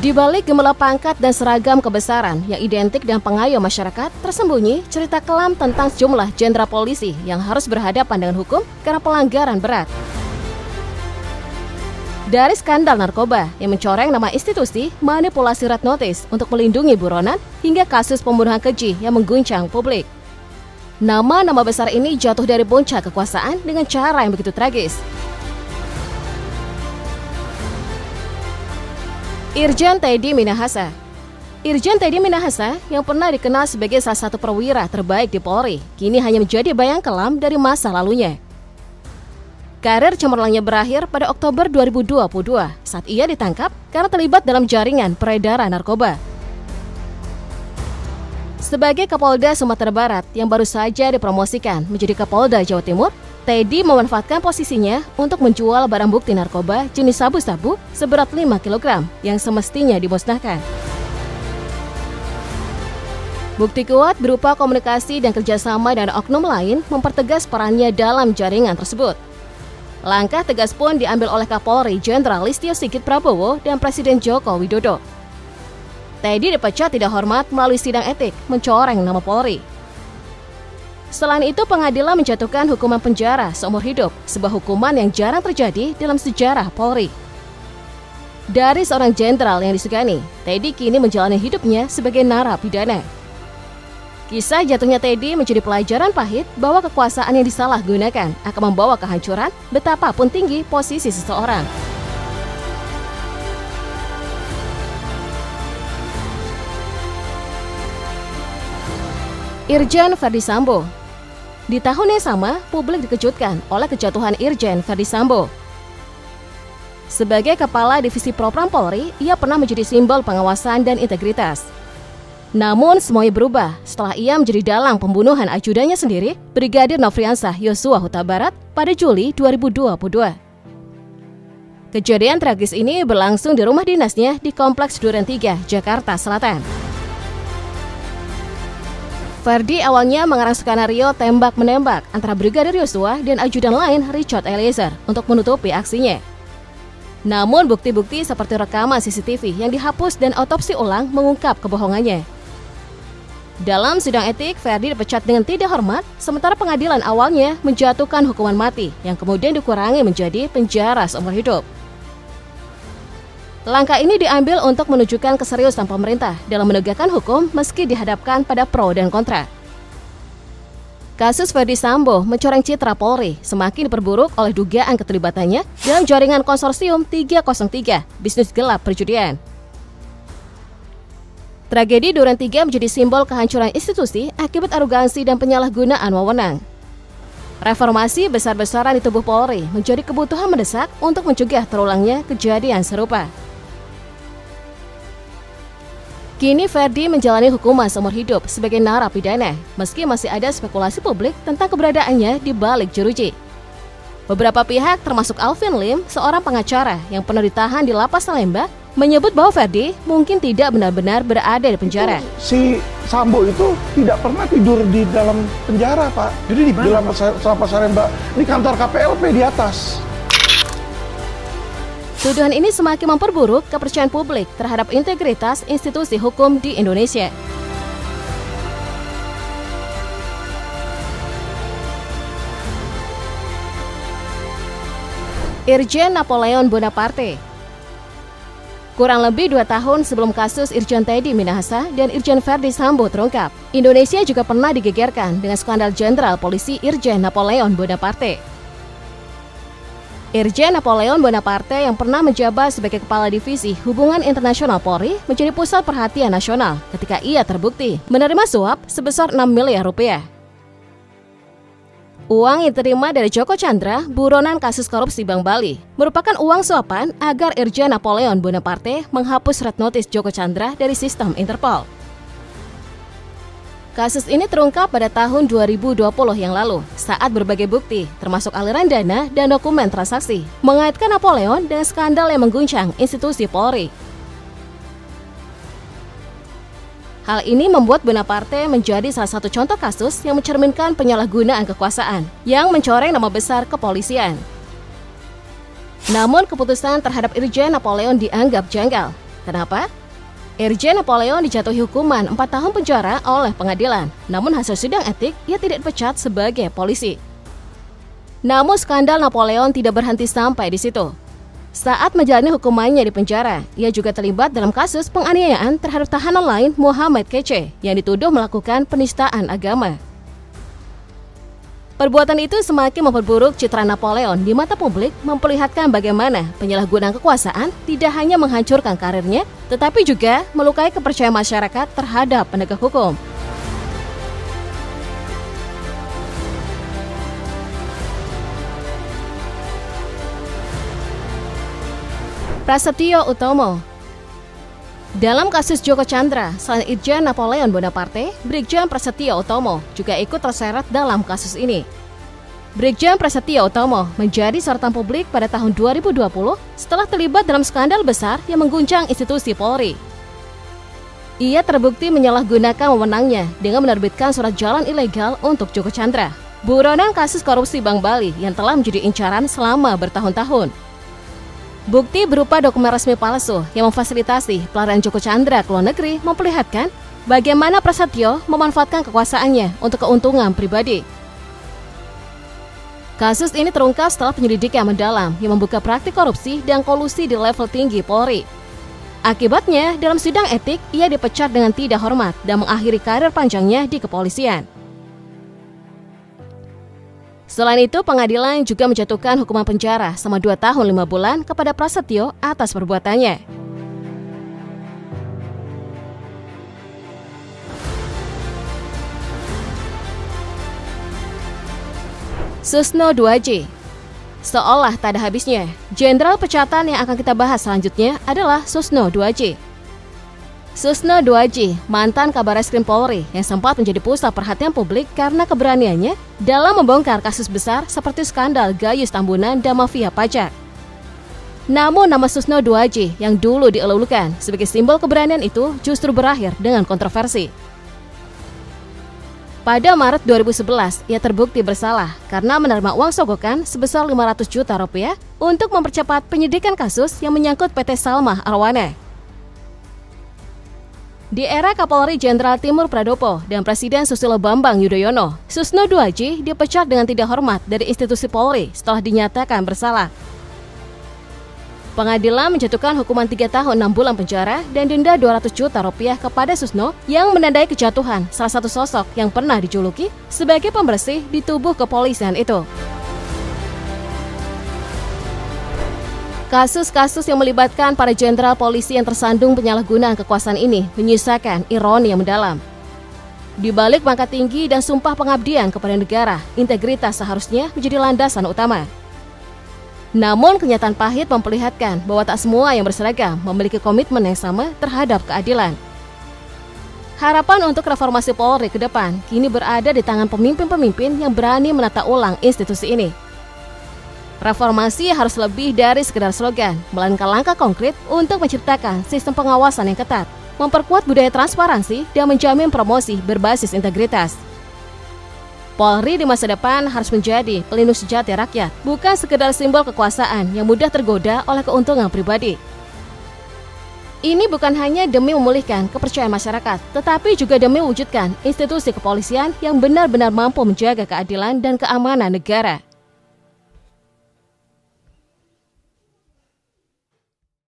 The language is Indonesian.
Di balik gemerlap pangkat dan seragam kebesaran yang identik dengan pengayom masyarakat, tersembunyi cerita kelam tentang sejumlah jenderal polisi yang harus berhadapan dengan hukum karena pelanggaran berat. Dari skandal narkoba yang mencoreng nama institusi, manipulasi red notice untuk melindungi buronan, hingga kasus pembunuhan keji yang mengguncang publik. Nama-nama besar ini jatuh dari puncak kekuasaan dengan cara yang begitu tragis. Irjen Teddy Minahasa. Irjen Teddy Minahasa yang pernah dikenal sebagai salah satu perwira terbaik di Polri, kini hanya menjadi bayang kelam dari masa lalunya. Karir cemerlangnya berakhir pada Oktober 2022 saat ia ditangkap karena terlibat dalam jaringan peredaran narkoba. Sebagai Kapolda Sumatera Barat yang baru saja dipromosikan menjadi Kapolda Jawa Timur, Teddy memanfaatkan posisinya untuk menjual barang bukti narkoba jenis sabu-sabu seberat 5 kg yang semestinya dimusnahkan. Bukti kuat berupa komunikasi dan kerjasama dengan oknum lain mempertegas perannya dalam jaringan tersebut. Langkah tegas pun diambil oleh Kapolri Jenderal Listio Sigit Prabowo dan Presiden Joko Widodo. Teddy dipecat tidak hormat melalui sidang etik mencoreng nama Polri. Selain itu, pengadilan menjatuhkan hukuman penjara seumur hidup, sebuah hukuman yang jarang terjadi dalam sejarah Polri. Dari seorang jenderal yang disegani, Teddy kini menjalani hidupnya sebagai narapidana. Kisah jatuhnya Teddy menjadi pelajaran pahit bahwa kekuasaan yang disalahgunakan akan membawa kehancuran betapapun tinggi posisi seseorang. Irjen Verdi Sambo. Di tahun yang sama, publik dikejutkan oleh kejatuhan Irjen Verdi Sambo. Sebagai Kepala Divisi Propam Polri, ia pernah menjadi simbol pengawasan dan integritas. Namun semuanya berubah setelah ia menjadi dalang pembunuhan ajudannya sendiri, Brigadir Nofriansah Yosua Huta Barat pada Juli 2022. Kejadian tragis ini berlangsung di rumah dinasnya di Kompleks Duren 3, Jakarta Selatan. Verdi awalnya mengarang skenario tembak-menembak antara Brigadir Yosua dan ajudan lain Richard Eliezer untuk menutupi aksinya. Namun bukti-bukti seperti rekaman CCTV yang dihapus dan otopsi ulang mengungkap kebohongannya. Dalam sidang etik, Verdi dipecat dengan tidak hormat, sementara pengadilan awalnya menjatuhkan hukuman mati yang kemudian dikurangi menjadi penjara seumur hidup. Langkah ini diambil untuk menunjukkan keseriusan pemerintah dalam menegakkan hukum meski dihadapkan pada pro dan kontra. Kasus Verdi Sambo mencoreng citra Polri semakin diperburuk oleh dugaan keterlibatannya dalam jaringan konsorsium 303 bisnis gelap perjudian. Tragedi Duren 3 menjadi simbol kehancuran institusi akibat arogansi dan penyalahgunaan wewenang. Reformasi besar-besaran di tubuh Polri menjadi kebutuhan mendesak untuk mencegah terulangnya kejadian serupa. Kini Verdi menjalani hukuman seumur hidup sebagai narapidana, meski masih ada spekulasi publik tentang keberadaannya di balik jeruji. Beberapa pihak termasuk Alvin Lim, seorang pengacara yang pernah ditahan di Lapas Salemba, menyebut bahwa Verdi mungkin tidak benar-benar berada di penjara. Si Sambo itu tidak pernah tidur di dalam penjara, Pak. Jadi di dalam Lapas Salemba, di kantor KPLP di atas. Tuduhan ini semakin memperburuk kepercayaan publik terhadap integritas institusi hukum di Indonesia. Irjen Napoleon Bonaparte. Kurang lebih 2 tahun sebelum kasus Irjen Teddy Minahasa dan Irjen Verdi Sambo terungkap, Indonesia juga pernah digegerkan dengan skandal jenderal polisi Irjen Napoleon Bonaparte. Irjen Napoleon Bonaparte yang pernah menjabat sebagai Kepala Divisi Hubungan Internasional Polri menjadi pusat perhatian nasional ketika ia terbukti menerima suap sebesar 6 miliar rupiah. Uang yang diterima dari Joko Chandra, buronan kasus korupsi Bank Bali, merupakan uang suapan agar Irjen Napoleon Bonaparte menghapus red notice Joko Chandra dari sistem Interpol. Kasus ini terungkap pada tahun 2020 yang lalu saat berbagai bukti, termasuk aliran dana dan dokumen transaksi, mengaitkan Napoleon dengan skandal yang mengguncang institusi Polri. Hal ini membuat Bonaparte menjadi salah satu contoh kasus yang mencerminkan penyalahgunaan kekuasaan yang mencoreng nama besar kepolisian. Namun keputusan terhadap Irjen Napoleon dianggap janggal. Kenapa? Irjen Napoleon dijatuhi hukuman 4 tahun penjara oleh pengadilan. Namun hasil sidang etik, ia tidak dipecat sebagai polisi. Namun skandal Napoleon tidak berhenti sampai di situ. Saat menjalani hukumannya di penjara, ia juga terlibat dalam kasus penganiayaan terhadap tahanan lain Muhammad Kece yang dituduh melakukan penistaan agama. Perbuatan itu semakin memperburuk citra Napoleon di mata publik, memperlihatkan bagaimana penyalahgunaan kekuasaan tidak hanya menghancurkan karirnya, tetapi juga melukai kepercayaan masyarakat terhadap penegak hukum. Prasetyo Utomo. Dalam kasus Joko Chandra, selain Irjen Napoleon Bonaparte, Brigjen Prasetyo Utomo juga ikut terseret dalam kasus ini. Brigjen Prasetyo Utomo menjadi sorotan publik pada tahun 2020 setelah terlibat dalam skandal besar yang mengguncang institusi Polri. Ia terbukti menyalahgunakan wewenangnya dengan menerbitkan surat jalan ilegal untuk Joko Chandra, buronan kasus korupsi Bank Bali yang telah menjadi incaran selama bertahun-tahun. Bukti berupa dokumen resmi palsu yang memfasilitasi pelarian Joko Chandra ke luar negeri memperlihatkan bagaimana Prasetyo memanfaatkan kekuasaannya untuk keuntungan pribadi. Kasus ini terungkap setelah penyelidikan mendalam yang membuka praktik korupsi dan kolusi di level tinggi Polri. Akibatnya, dalam sidang etik, ia dipecat dengan tidak hormat dan mengakhiri karir panjangnya di kepolisian. Selain itu, pengadilan juga menjatuhkan hukuman penjara selama 2 tahun 5 bulan kepada Prasetyo atas perbuatannya. Susno Duaji. Seolah tak ada habisnya, jenderal pecatan yang akan kita bahas selanjutnya adalah Susno Duaji. Susno Duaji, mantan Kabareskrim Polri yang sempat menjadi pusat perhatian publik karena keberaniannya dalam membongkar kasus besar seperti skandal Gayus Tambunan dan mafia pajak. Namun nama Susno Duaji yang dulu dielulukan sebagai simbol keberanian itu justru berakhir dengan kontroversi. Pada Maret 2011, ia terbukti bersalah karena menerima uang sogokan sebesar 500 juta rupiah untuk mempercepat penyidikan kasus yang menyangkut PT Salmah Arwana. Di era Kapolri Jenderal Timur Pradopo dan Presiden Susilo Bambang Yudhoyono, Susno Duaji dipecat dengan tidak hormat dari institusi Polri setelah dinyatakan bersalah. Pengadilan menjatuhkan hukuman 3 tahun 6 bulan penjara dan denda 200 juta rupiah kepada Susno yang menandai kejatuhan salah satu sosok yang pernah dijuluki sebagai pembersih di tubuh kepolisian itu. Kasus-kasus yang melibatkan para jenderal polisi yang tersandung penyalahgunaan kekuasaan ini menyisakan ironi yang mendalam. Di balik pangkat tinggi dan sumpah pengabdian kepada negara, integritas seharusnya menjadi landasan utama. Namun kenyataan pahit memperlihatkan bahwa tak semua yang berseragam memiliki komitmen yang sama terhadap keadilan. Harapan untuk reformasi Polri ke depan kini berada di tangan pemimpin-pemimpin yang berani menata ulang institusi ini. Reformasi harus lebih dari sekedar slogan, melainkan langkah konkret untuk menciptakan sistem pengawasan yang ketat, memperkuat budaya transparansi, dan menjamin promosi berbasis integritas. Polri di masa depan harus menjadi pelindung sejati rakyat, bukan sekedar simbol kekuasaan yang mudah tergoda oleh keuntungan pribadi. Ini bukan hanya demi memulihkan kepercayaan masyarakat, tetapi juga demi mewujudkan institusi kepolisian yang benar-benar mampu menjaga keadilan dan keamanan negara.